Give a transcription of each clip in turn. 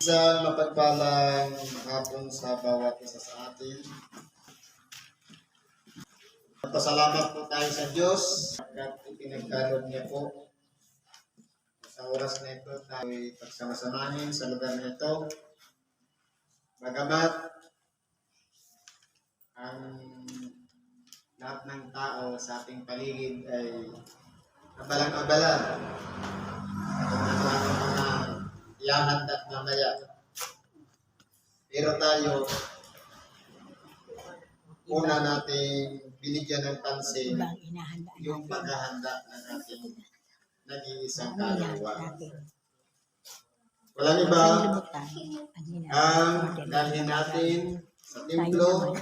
Isang mapagpalang hapon sa bawat isa sa atin. Pasalamat po tayo sa Diyos at ipinagkaloob niya po sa oras na ito tayo pagsamasamahin sa lugar na ito. Bagamat ang lahat ng tao sa ating paligid ay abalang-abala. At mga iyahan at mamaya. Pero tayo, una nating binigyan ng pansin yung paghahanda ng ating nag-iisang kaluluwa. Walang iba ang dalhin natin sa templo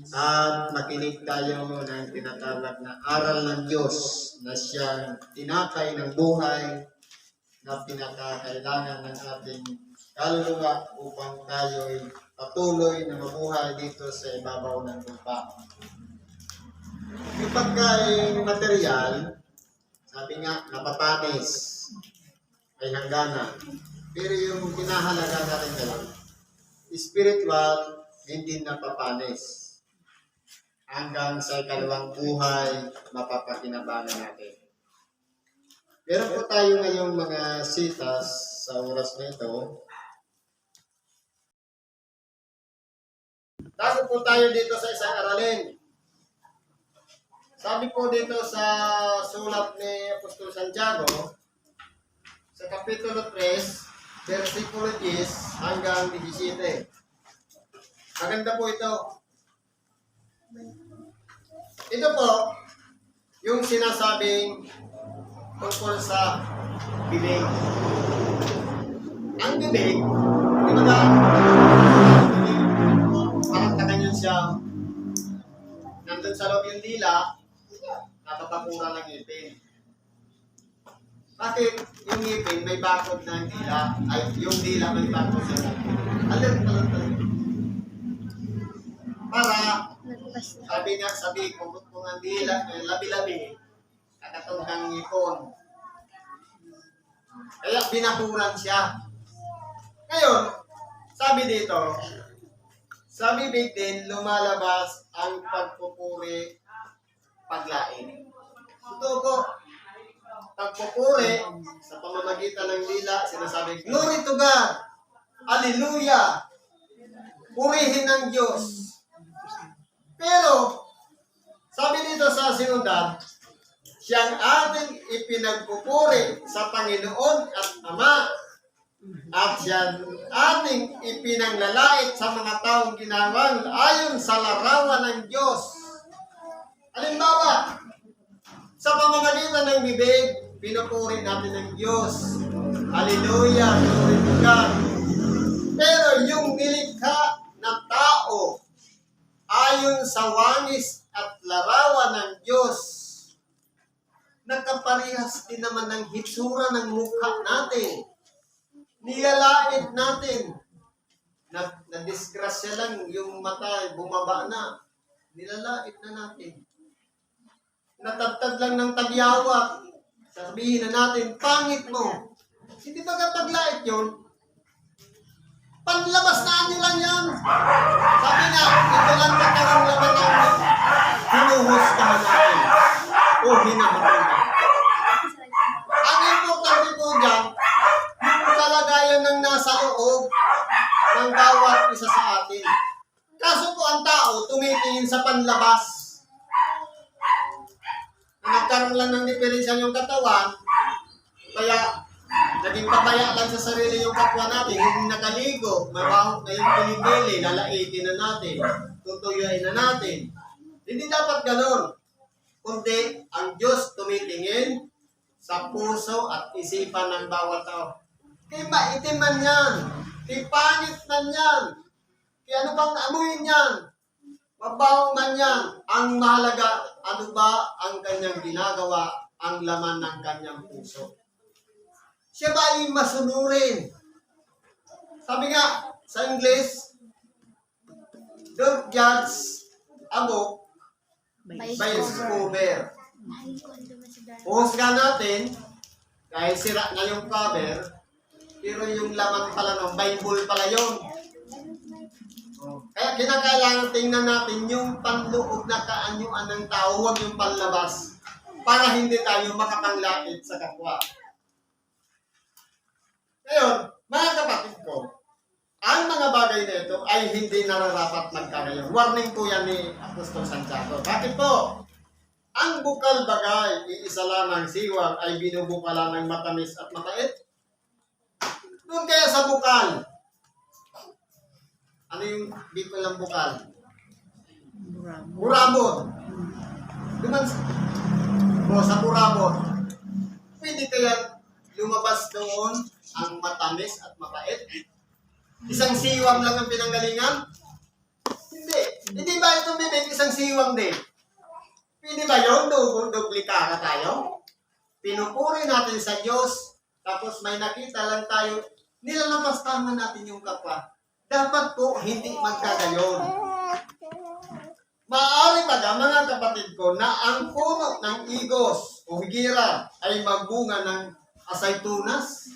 at makinig tayo ng tinatawag na aral ng Diyos na siyang tinakay ng buhay na pinakakailangan ng ating kaluluwa upang tayo'y patuloy na mabuhay dito sa ibabaw ng lupa. Yung pagkain material, sabi nga, napapanis, ay hangganan. Pero yung kinahalaga natin lang, spiritual, hindi napapanis. Hanggang sa ikalawang buhay, mapapakinabangan natin. Meron po tayo ngayong mga sitas sa oras na ito. Tago po tayo dito sa isang aralin. Sabi po dito sa sulat ni Apostol Santiago, sa Kapitulo 3, versikulo 10 hanggang 17. Maganda po ito. Ito po, yung sinasabing tungkol sa bibig. Ang bibig, di ba na? Parang kaganyan siya. Nandun sa loob yung dila, napapakura ng ngipin. Bakit yung ngipin may bakod ng dila? Ay, yung dila may bakod siya. Alert. Para, sabi kung ang dila, labi-labi, kakatong kang ngipon. Kaya binakuran siya. Ngayon, sabi dito, sa bibig din lumalabas ang pagpupuri, paglain. Ito po, pagpupuri sa pamamagitan ng dila, sinasabi, Glory to God! Hallelujah! Purihin ng Diyos. Pero, sabi dito sa sinundan, siyang ating ipinagpupuri sa Panginoon at Ama at siyang ating ipinanglalait sa mga taong ginawang ayon sa larawan ng Diyos. Halimbawa, sa pamamagitan ng bibig, pinupuri natin ng Diyos. Hallelujah! Glory to God! Pero yung nilikha na tao, ayon sa wangis at larawan ng Diyos, nagkaparehas din naman ng hitsura ng mukha natin. Nilalait natin. Nadisgrasya lang yung mata, bumaba na. Nilalait na natin. Natatad lang ng tagyawat. Sabihin na natin, pangit mo. Hindi ba kapag lait yun? Panlabas na anyo lang yan. Sabi nga, ito lang katarang laman natin. Hinuhusgahan natin. O hinahatol natin. Ang importante po dyan, yung kalagayan ng nasa loob ng bawat isa sa atin. Kaso po ang tao, tumitingin sa panlabas. Nagkaroon lang ng diferensya yung katawan, kaya naging pabaya lang sa sarili yung kapwa natin, hindi nakaligo, mabaho na yung pinibili, lalaitin na natin, tutuyuin na natin. Hindi dapat ganun. Kundi ang Diyos tumitingin sa puso at isipan ng bawat tao. Kaya maitim man yan, kaya pangit man yan, kaya ano bang amuin yan, mabaho man yan, ang mahalaga, ano ba ang kanyang ginagawa, ang laman ng kanyang puso. Siya ba ay masunurin? Sabi nga, sa English, don't judge a book by its cover. Huhusga natin, dahil sira na yung cover, Pero yung laman pala ng Bible pala yun. Kaya kinakailangan tingnan natin yung panloob na kaanyuan ng tao, huwag yung panlabas, para hindi tayo makapanglait sa kapwa. Ngayon, mga kapatid ko, ang mga bagay na ito ay hindi nararapat magkagayon. Warning po yan ni Apostol Santiago. Bakit po? Ang bukal bagay, iisa lamang siwang ay binubukala ng matamis at mapait. Doon kaya sa bukal. Ano yung biko ng bukal? Burabot. Duman sa burabot. Pwede kaya lumabas doon ang matamis at mapait? Isang siwang lang ang pinanggalingan? Hindi. Hindi ba itong bibig isang siwang din? Pwede ba yun? Duplikara tayo? Pinupuri natin sa Diyos, tapos may nakita lang tayo, nilalampastahan natin yung kapwa. Dapat po hindi magkagayon. Maaari ba mga kapatid ko na ang puno ng igos o higira ay magbunga ng asaytunas?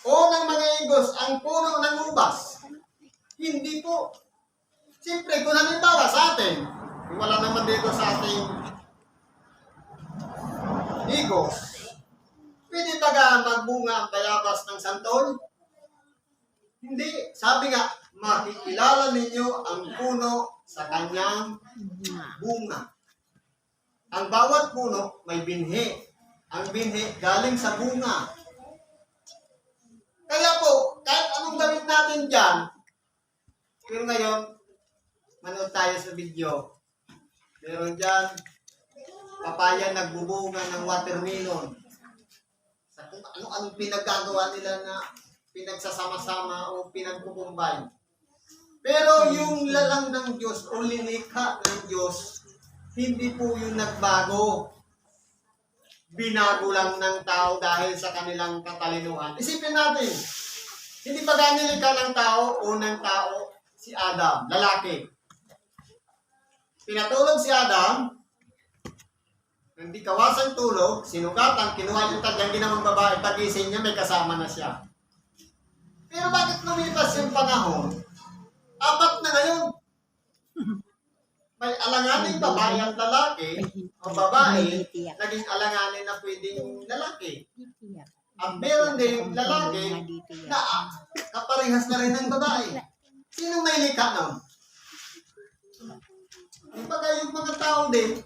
O ng mga igos ang puno ng ubas? Hindi po. Siyempre, kung halimbawa sa atin, kung wala naman dito sa ating igos, pwede ba magbunga ang bayabas ng santol? Hindi. Sabi nga, makikilala ninyo ang puno sa kanyang bunga. Ang bawat puno may binhi. Ang binhi galing sa bunga. Kaya po, kahit anong gawin natin dyan, pero ngayon, manood tayo sa video. Meron dyan, papaya nagbubunga ng watermelon. Sa kung ano-anong pinagagawa nila na pinagsasama-sama o pinagkukumbay. Pero yung lalang ng Diyos o linikha ng Diyos, hindi po yung nagbago. Binago lang ng tao dahil sa kanilang katalinuhan. Isipin natin, hindi pa nilikha ng tao, unang tao, si Adam, lalaki. Pinatulog si Adam, hindi kawasang tulog, sinugatan, kinuha yung tadyang ginawang babae, pagising niya, may kasama na siya. Pero bakit lumipas yung panahon? 4 na ngayon. May alanganin babae at lalaki, o babae, naging alanganin na pwedeng lalaki. At meron din lalaki na kaparehas na rin ng babae. Sino may likha nun? Kumbaga yung mga tao din,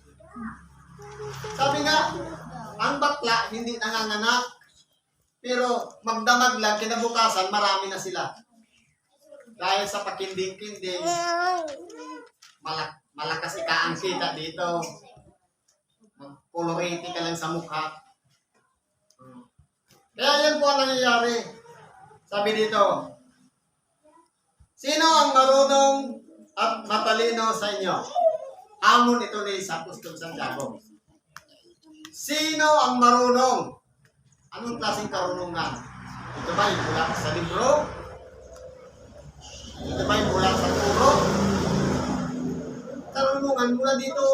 sabi nga, ang bakla hindi nanganganak, pero magdamag lang, kinabukasan, marami na sila. Dahil sa pakinding-kinding, malakas ang kita dito. Mag-colorate ka lang sa mukha. Kaya yan po ang nangyayari. Sabi dito, sino ang marunong at matalino sa inyo? Hamon ito ni Apostol Santiago. Sino ang marunong? Anong klaseng karunungan? Ito ba yung mula sa libro? Ito ba yung mula sa turo? Karunungan mula dito.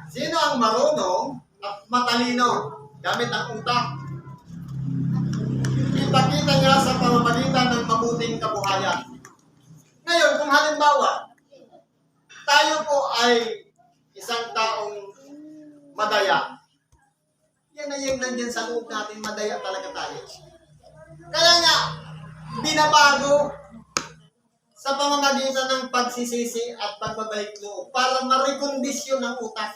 Sino ang marunong at matalino gamit ang utak? Ipakita niya sa pamamagitan ng mabuting kabuhayan. Ngayon, kung halimbawa, tayo po ay isang taong madaya. Yan na yung nandyan sa loob natin, madaya talaga tayo. Kaya nga, binabago sa pamamagitan ng pagsisisi at pagbabalik loob para ma-rekondisyon ang utak.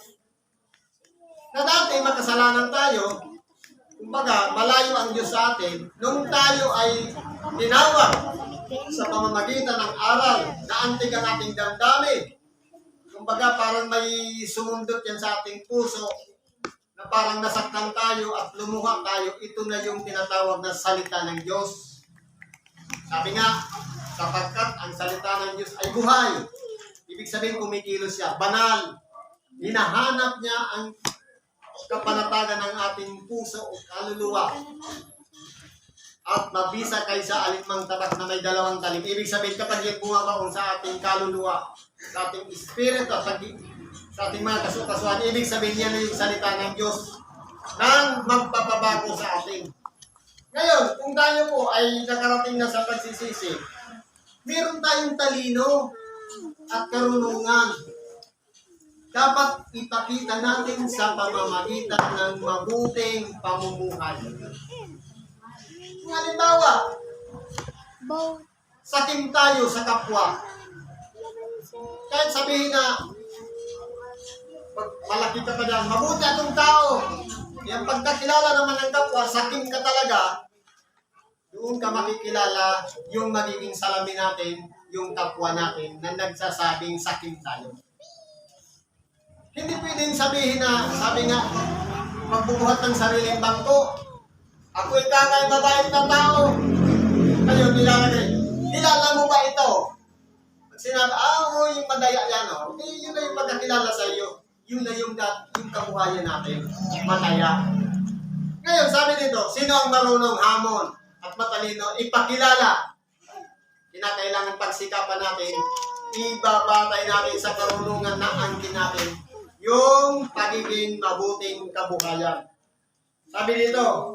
Na dati makasalanan tayo, kumbaga malayo ang Diyos sa atin, nung tayo ay tinawag sa pamamagitan ng aral na antig ang ating damdamin. Kumbaga parang may sumundot yan sa ating puso na parang nasaktan tayo at lumuha tayo. Ito na yung tinatawag na salita ng Diyos. Sabi nga, sapagkat ang salita ng Diyos ay buhay. Ibig sabihin kumikilos siya, banal. Hinahanap niya ang kapanatagan ng ating puso o kaluluwa. At mabisa kaysa alinmang tabak na may 2 talim. Ibig sabihin kapag yung bumabaon sa ating kaluluwa, sa ating espiritu, sa ating mga kasukasuhan, ibig sabihin yan yung salita ng Diyos. nang magpapabago sa atin. Ngayon, kung tayo po ay nakarating na sa pagsisisi, meron tayong talino at karunungan. Dapat ipakita natin sa pamamagitan ng mabuting pamumuhay. Kung halimbawa, sakim tayo sa kapwa. Kahit sabihin na, malaki ka pa dyan, mabuti atong tao. Yung pagkakilala naman ng kapwa, sakim ka talaga, doon ka makikilala yung magiging salamin natin, yung kapwa natin na nagsasabing sakim tayo. Hindi pwedeng sabihin na, sabi nga, magbubuhat ng sariling bangko. Ako ikakay mabait na tao. Ngayon, nilalagay, kilala mo ba ito? Pag sinabi, yung madaya yan, yun na yung pagkakilala sa iyo. Yun na yung kabuhayan natin, mataya. Ngayon, sabi dito, sino ang marunong hamon at matalino? Ipakilala. Kinakailangan pagsikapan natin, ibabatay natin sa karunungan na angkin natin yung pagiging mabuting kabuhayan. Sabi dito,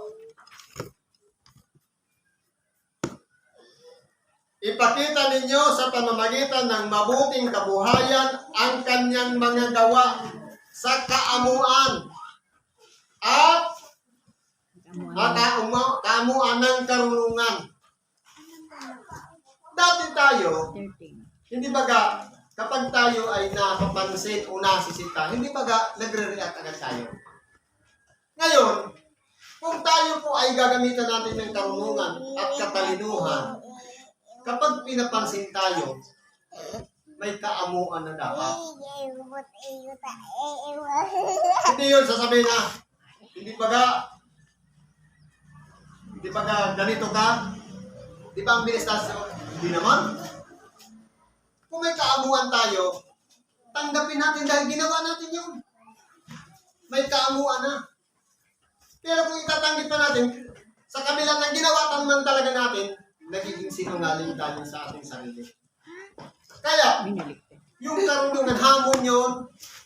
ipakita ninyo sa pamamagitan ng mabuting kabuhayan ang kanyang mga gawa sa kaamuan at kaamuan ng karunungan. Dati tayo, hindi baga, kapag tayo ay napapansin o nasisita, hindi baga nagre-react agad tayo. Ngayon, kung tayo po ay gagamitan natin ng karunungan at katalinuhan, kapag pinapansin tayo, may kaamuan na dapat. Hindi yun sasabihin na, hindi baga ganito ka, di ba ang bilis tayo? Hindi naman. Kung may kaamuan tayo, tanggapin natin dahil ginawa natin yun. May kaamuan na. Pero kung itatanggi pa natin, sa kabila ng ginawa naman talaga natin, nagiging sinungaling tayo sa ating sarili. Kaya, yung karunungan, hamon yun,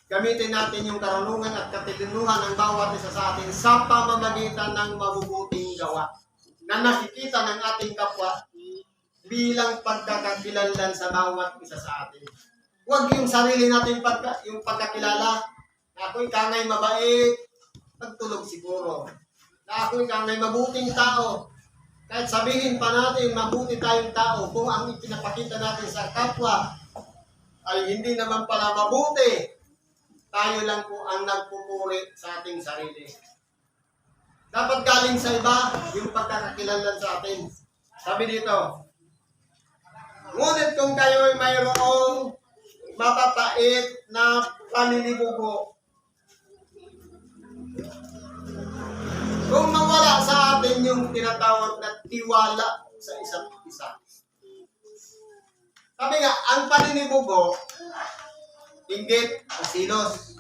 gamitin natin yung karunungan at katilinuhan ng bawat isa sa atin sa pamamagitan ng mabubuting gawa na nakikita ng ating kapwa bilang pagkakakilanlan sa bawat isa sa atin. Huwag yung sarili natin yung pagkakilala na ako'y kangay mabait, pagtulog siguro. Na ako'y kangay mabuting tao. Kahit sabihin pa natin, mabuti tayong tao, kung ang ipinapakita natin sa kapwa ay hindi naman pala mabuti, tayo lang po ang nagpupuri sa ating sarili. Dapat galing sa iba yung pagkakakilanlan sa atin. Sabi dito, ngunit kung kayo ay mayroong mapapait na paninibugo, kung mawala sa atin yung tinatawag na tiwala sa isa't isa. Sabi nga, ang paninibugo, inggit o silos.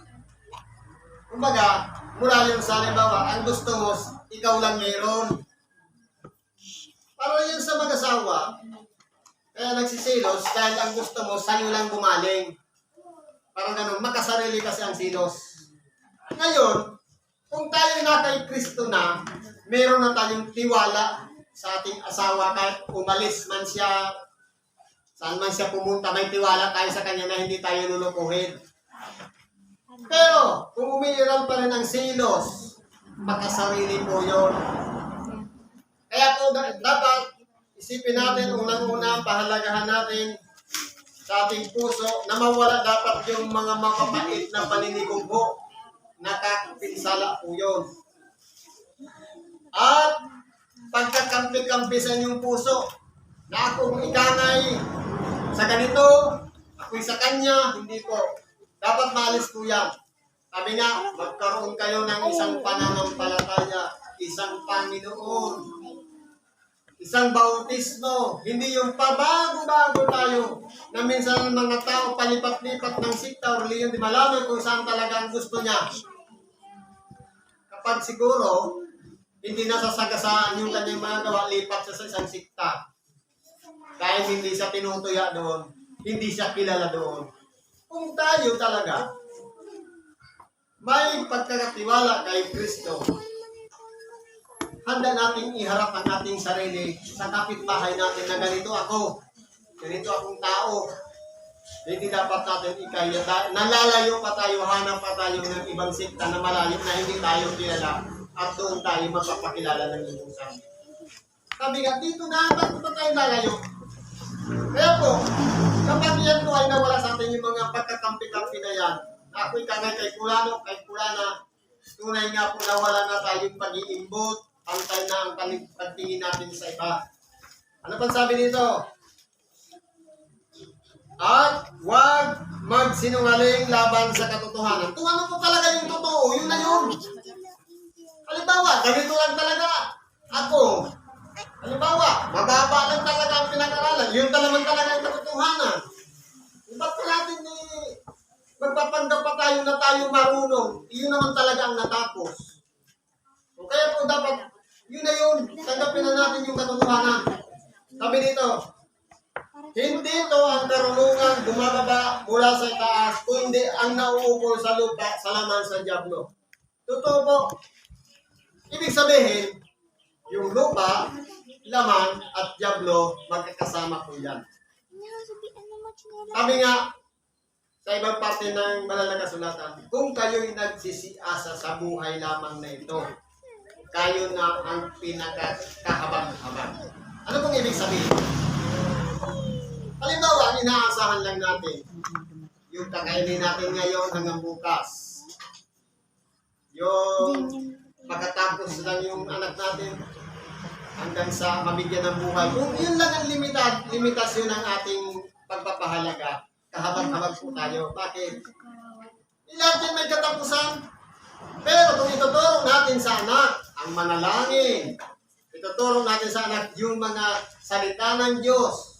Kumbaga, mula yung sa halimbawa, ang gusto mo, ikaw lang meron. Para yun sa mag-asawa, kaya nagsisilos dahil ang gusto mo, sa'yo lang gumaling. Parang ganun, makasarili kasi ang silos. Ngayon, kung tayo na kay Kristo na, meron na tayong tiwala sa ating asawa kahit umalis man siya, saan man siya pumunta, may tiwala tayo sa kanya na hindi tayo lulukuhin. Pero, kung umiiral pa rin ang silos, makasarili po yun. Kaya po, dapat isipin natin, unang-una, pahalagahan natin sa ating puso na mawala dapat yung mga makapait na paninigugho. Nakapinsala po yun. At pagkakampi-kampi sa inyong puso na akong ikangay sa ganito, ako'y sa kanya, hindi po. Dapat maalis po yan. Sabi nga, magkaroon kayo ng isang pananampalataya, isang Panginoon, isang bautismo, hindi yung pabago-bago tayo na minsan mga tao palipat-lipat ng sikta o reliyon, di malaman kung saan talaga ang gusto niya. Kapag siguro, hindi nasasagasaan yung kanyang mga gawa, lipat siya sa isang sikta. Dahil hindi siya tinutuya doon, hindi siya kilala doon. Kung tayo talaga, may pagkakatiwala kay Kristo, handa nating iharap ang ating sarili sa kapitbahay natin na ganito ako, ganito akong tao. Hindi dapat natin ikaya. Nalalayo pa tayo, hanap pa tayo ng ibang sikta na malayo na hindi tayo kilala at doon tayo magpapakilala ng inyong sarili. Sabi nga, dito na, bakit pa tayo lalayo? Kaya po, kapag yan po ay nawala sa atin yung mga pagkakampi-kampi na yan, ako'y kagay kay Kulano, kay Kulana, tunay nga po nawala na tayong pag-iimbot, pantay na ang pagtingin natin sa iba. Ano pang sabi dito? At huwag magsinungaling laban sa katotohanan. Kung ano po talaga yung totoo, yun na yun. Halimbawa, ganito lang talaga ako. Halimbawa, mababa lang talaga ang pinag-aralan. Yun naman talaga ang katotohanan. Ba't pa natin magpapanggap pa tayo na tayo marunong? Yun naman talaga ang natapos. So, kaya po dapat, yun na yun. Tanggapin na natin yung katotohanan. Sabi dito, hindi ito ang karunungan bumababa mula sa taas, kundi ang nauukol sa lupa sa laman sa dyablo. Totoo po. Ibig sabihin, yung lupa, laman, at dyablo, magkakasama po yan. Sabi nga, sa ibang parte ng banal na kasulatan, kung kayo'y nagsisiasa sa buhay lamang na ito, kayo na ang pinakakahabang-habang. Ano pong ibig sabihin? Halimbawa, inaasahan lang natin yung kakainin natin ngayon hanggang bukas. Yung pagkatapos lang yung anak natin hanggang sa mabigyan ng buhay. Kung yun lang ang limitasyon ng ating pagpapahalaga, kahabang-habang po tayo. Bakit? Lahat yan may katapusan. Pero kung ituturo natin sa anak ang manalangin, ituturo natin sa anak yung mga salita ng Diyos,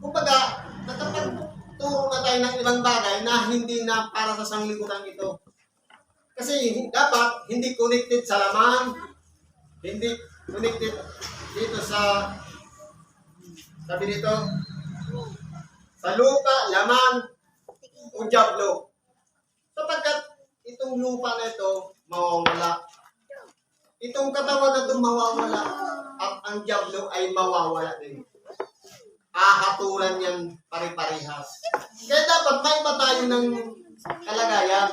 kumbaga, nakapagturo na tayo ng ibang bagay na hindi na para sa sanglibutan ito. Kasi dapat hindi connected sa laman, hindi connected dito sa, sabi dito, sa lupa, laman, o dyablo. Sapagkat itong lupa na ito, mawawala. Itong katawan na ito, mawawala. At ang dyablo ay mawawala din. Ahatulan yan pare-parehas. Kaya dapat may iba tayo ng kalagayan.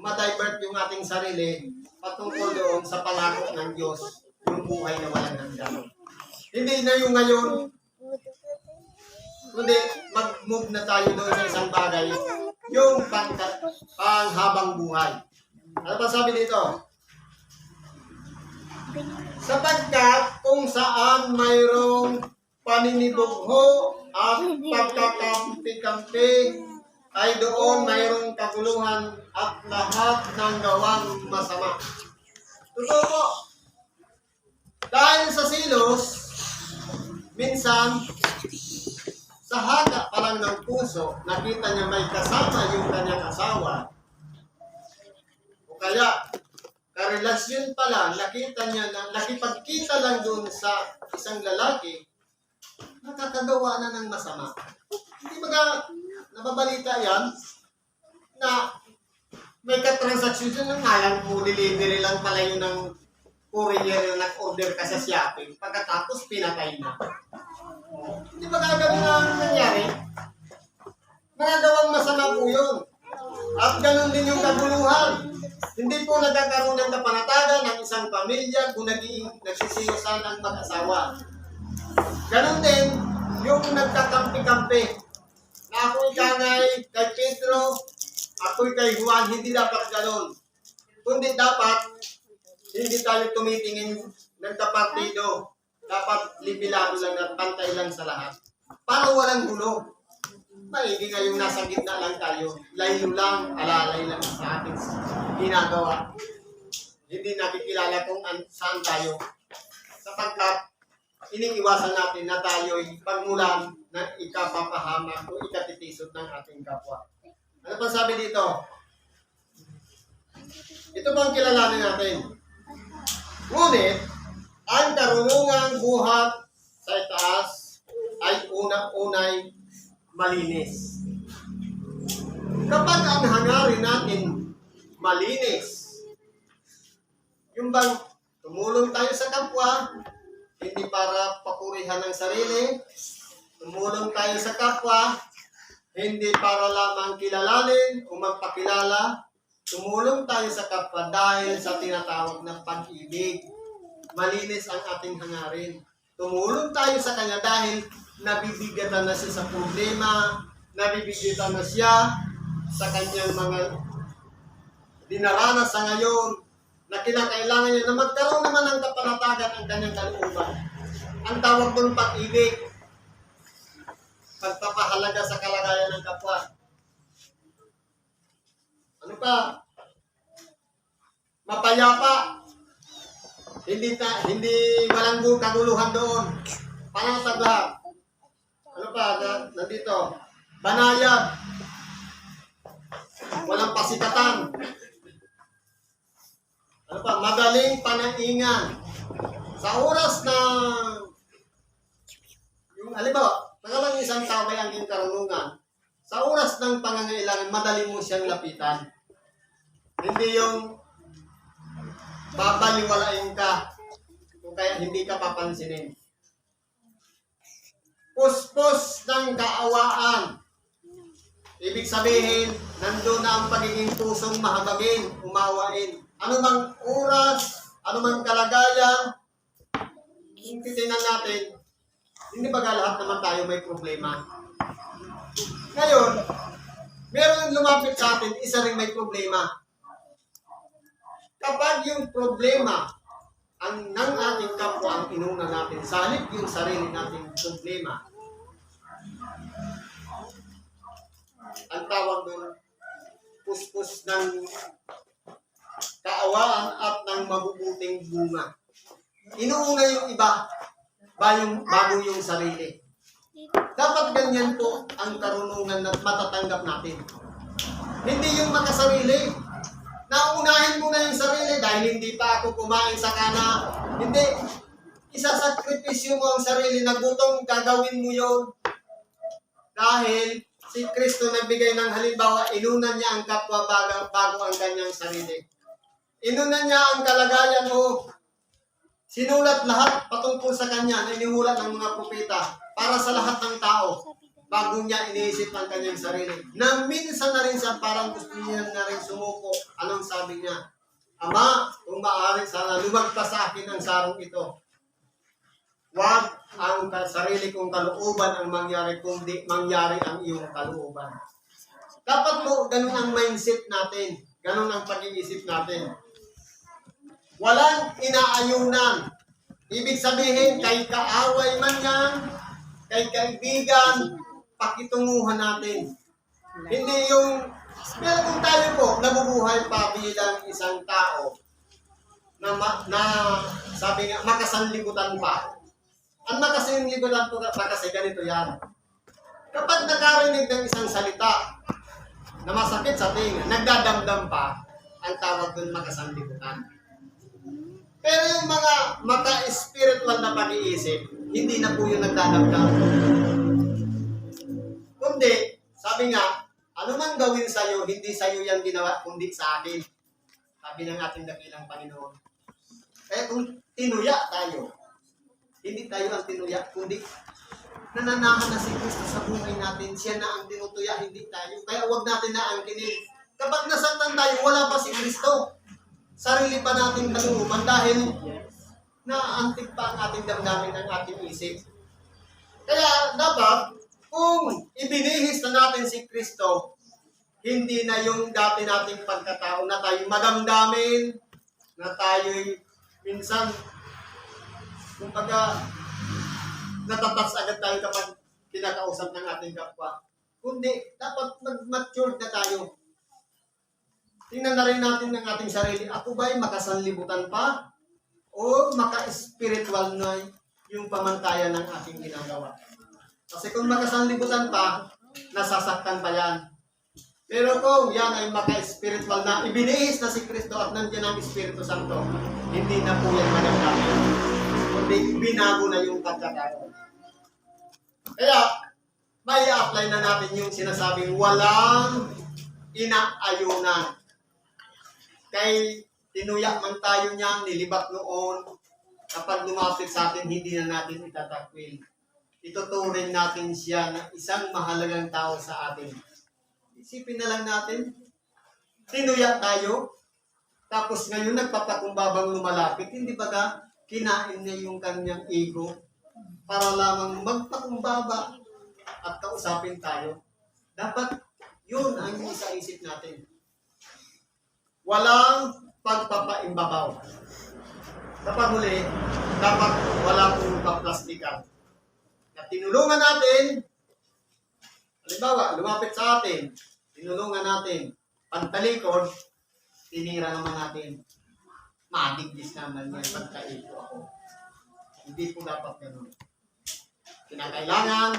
Ma-divert yung ating sarili patungkol doon sa pangako ng Diyos, yung buhay na walang hanggan. Hindi na yung ngayon, kundi mag-move na tayo doon sa isang bagay, yung panghabang buhay. Ano pa sabi dito? Sapagkat kung saan mayroong paninibugho at pagkakampi-kampi, ay doon mayroong kaguluhan at lahat ng gawang masama. Totoo po. Dahil sa silos, minsan, sa haga pa lang ng puso, nakita niya may kasama yung kanyang asawa. O kaya, karelasyon pa lang, nakipagkita lang doon sa isang lalaki, nakakagawa na ng masama. Hindi ba nababalita yan na may katransaksyon yun ng ngalan mo, delivery lang pala yun ng courier na nag-order ka sa shopping, pagkatapos pinatay na. Hindi ba gagawin na nangyari? Magagawang masama po yun. At ganun din yung kaguluhan. Hindi po nagkakaroon ng kapanatagan ng isang pamilya kung nagsisiyosan ang mag-asawa. Ganon din, yung nagkakampi-kampi. Na ako'y kay Pedro, ako'y kay Juan, hindi dapat ganon. Kundi dapat, hindi tayo tumitingin ng kapartido. Dapat libilado lang at pantay lang sa lahat. Para walang gulo. Maigi ngayong nasa gitna lang tayo. Layo lang, alalay lang sa ating ginagawa. Hindi nakikilala kung saan tayo. Sapagkat, iniiwasan natin na tayo'y pagmulan na ikapapahamak o ikatitisod ng ating kapwa. Ano pa sabi dito? Ito bang kilalanin natin? Ngunit, ang karunungang buhat sa itaas ay unang-unay malinis. Kapag ang hangarin natin malinis. Yung bang tumulong tayo sa kapwa, hindi para papurihan ng sarili. Tumulong tayo sa kapwa, hindi para lamang kilalanin o magpakilala. Tumulong tayo sa kapwa dahil sa tinatawag na pag-ibig. Malinis ang ating hangarin. Tumulong tayo sa Kanya dahil nabibigatan na siya sa problema, nabibigatan na siya sa kanyang mga dinaranas sa ngayon, na kinakailangan niya na magkaroon naman ng kapanatagan ang kanyang kalooban. Ang tawag doon pag-ibig, pagpapahalaga sa kalagayan ng kapwa. Ano pa? Mapayapa. Hindi walang kaguluhan doon. Panatag lahat. Ano pa? Nandito. Banayad. Walang pasikatan. Ano pa? Madaling panaingan. Sa oras na yung halimbawa, nagalang isang tao ay ang iyong karunungan. Sa oras ng pangangailangan, madali mo siyang lapitan. Hindi yung babaliwalain ka kung kaya hindi ka papansinin. Puspos ng kaawaan. Ibig sabihin, nandun na ang pagiging pusong mahabagin, umawain. Ano mang oras, ano mang kalagayan, titingnan natin, hindi ba lahat naman tayo may problema? Ngayon, meron lumapit sa atin, isa rin may problema. Kapag yung problema ang ng ating kapwa ang inuna natin, sa halip yung sarili nating problema, ang tawag doon, puspos ng kaawaan at ng mabubuting bunga. Inuuna yung iba bago yung sarili. Dapat ganyan po ang karunungan na matatanggap natin. Hindi yung makasarili. Nauunahin mo na yung sarili dahil hindi pa ako kumain sa kana. Hindi. Isasakripisyo mo ang sarili na gutom, gagawin mo yun. Dahil si Kristo nagbigay ng halimbawa, inuna niya ang kapwa bago ang kanyang sarili. Inuna niya ang kalagayan mo. Sinulat lahat patungkol sa kanya na inihulat ng mga propeta para sa lahat ng tao bago niya iniisip ang kanyang sarili. Na minsan na rin siya parang gusto niya na rin sumuko. Anong sabi niya? Ama, kung maaari sana lumagpas sa akin ang sarong ito. Huwag ang sarili kong kalooban ang mangyari, kundi mangyari ang iyong kalooban. Dapat po, ganun ang mindset natin. Ganun ang pag-iisip natin. Walang inaayunan. Ibig sabihin, kay kaaway man yan, kay kaibigan, pakitunguhan natin. Hindi yung, pero kung tayo po, nabubuhay pa bilang isang tao, na sabi nga, makasanlibutan pa. Ang makasanlibutan po pa kasi ganito yan. Kapag nakarinig ng isang salita na masakit sa tinga, nagdadamdam pa, ang tawag doon makasanlibutan. Pero yung mga maka-spiritual na pag-iisip, hindi na po yung nagdadamdam. Kundi, sabi nga, ano man gawin sa'yo, hindi sa'yo yan ginawa, kundi sa akin. Sabi ng ating dakilang Panginoon. Kaya kung tinuya tayo, hindi tayo ang tinuya, kundi nananahan na si Kristo sa buhay natin. Siya na ang tinutuya, hindi tayo. Kaya huwag natin na angkinin. Kapag nasaktan tayo, wala pa si Kristo. Sarili pa natin kalooban dahil naantig pa ang ating damdamin ng ating isip. Kaya dapat, kung ibinihis na natin si Kristo, hindi na yung dati nating pagkatao na tayo madamdamin, na tayo'y minsan, kumbaga, natatas agad tayo kapag kinakausap ng ating kapwa. Kundi, dapat mag-mature na tayo. Tingnan na rin natin ng ating sarili. Ako ba'y makasanlibutan pa? O maka-spiritual na yung pamantayan ng ating ginagawa? Kasi kung makasanlibutan pa, nasasaktan pa yan. Pero kung yan ay maka-spiritual na, ibinihis na si Kristo at nandiyan ang Espiritu Santo, hindi na po yan magandang. Kundi binago na yung pagkatao. Kaya, may apply na natin yung sinasabing walang inaayunan. kay tinuya man tayo niyan, nilibat noon, kapag lumapit sa atin, hindi na natin itatakwil. Ituturing natin siya na isang mahalagang tao sa atin. Isipin na lang natin, tinuya tayo, tapos ngayon nagpapakumbabang lumalapit, hindi ba ka kinain niya yung kanyang ego para lamang magpakumbaba at kausapin tayo? Dapat yun ang isa-isip natin. Walang pagpapaimbabaw. Kapag huli, dapat wala pong paplastikan. Na tinulungan natin, halimbawa, lumapit sa atin, tinulungan natin, pantalikod, tinira naman natin. Madigdis naman yan, pagkaito ako. Hindi po dapat ganun. Kinakailangan,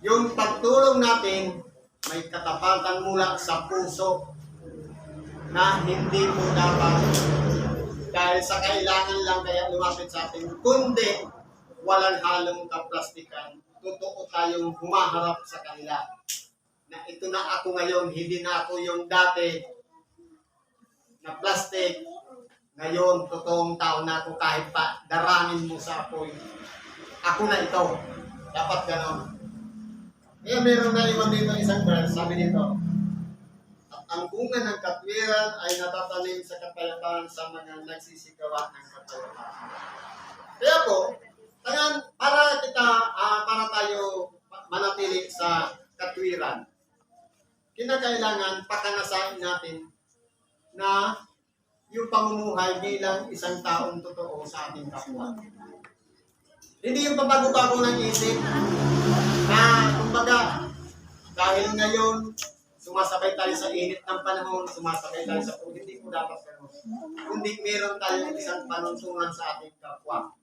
yung pagtulong natin, may katapatan mula sa puso na hindi po dapat dahil sa kailangan lang kaya lumapit sa atin, kundi walang halong kaplastikan. Totoo tayong humaharap sa kanila. Na ito na ako ngayon, hindi na ako yung dati na plastic. Ngayon, totoong tao na ako kahit pa darangin mo sa apoy. Ako na ito. Dapat ganon. Kaya meron na iwan dito isang verse, sabi dito, at ang bunga ng katwiran ay natatanim sa kapayapaan sa mga nagsisigawa ng kapayapaan. Kaya po, para tayo manatili sa katwiran, kinakailangan pakanasain natin na yung pamumuhay bilang isang taong totoo sa ating kapwa. Hindi yung pabago-bago ng isip na, kumbaga, dahil ngayon, sumasabay tayo sa init ng panahon, sumasabay tayo sa pagod, hindi po dapat ganun. Kundi meron tayong isang panuntungan sa ating kapwa.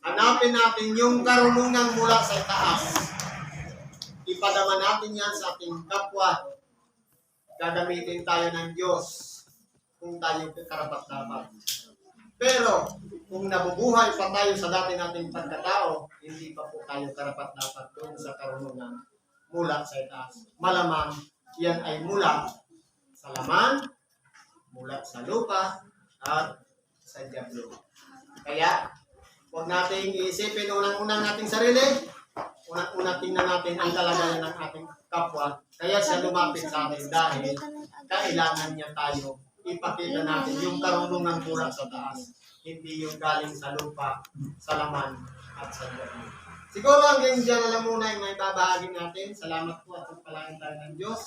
Hanapin natin yung karunungan mula sa taas. Ipadama natin yan sa ating kapwa. Gagamitin tayo ng Diyos kung tayo karapat-dapat. Pero, kung nabubuhay pa tayo sa dati nating pagkatao, hindi pa po tayo karapat-dapat doon sa karunungan mula sa itaas. Malamang, yan ay mula sa laman, mula sa lupa, at sa diablo. Kaya, huwag nating iisipin unang-unang nating sarili, unang-unang tingnan natin ang kalagayan ng ating kapwa. Kaya siya lumapit sa atin dahil kailangan niya tayo ipakita natin yung karunungan mula sa taas, hindi yung galing sa lupa, sa laman, at sa diablo. Siguro hanggang dyan na lang muna yung may babahagi natin. Salamat po at pagpalain tayo ng Diyos.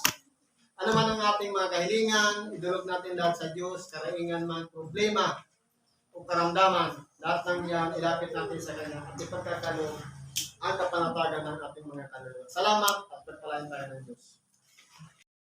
Ano man ang ating mga kahilingan, idulog natin lahat sa Diyos, karaingan man problema o karamdaman, lahat ng yan, ilapit natin sa Kanya at ipagkakalo ang kapanatagan ng ating mga kaluluwa. Salamat at pagpalain tayo ng Diyos.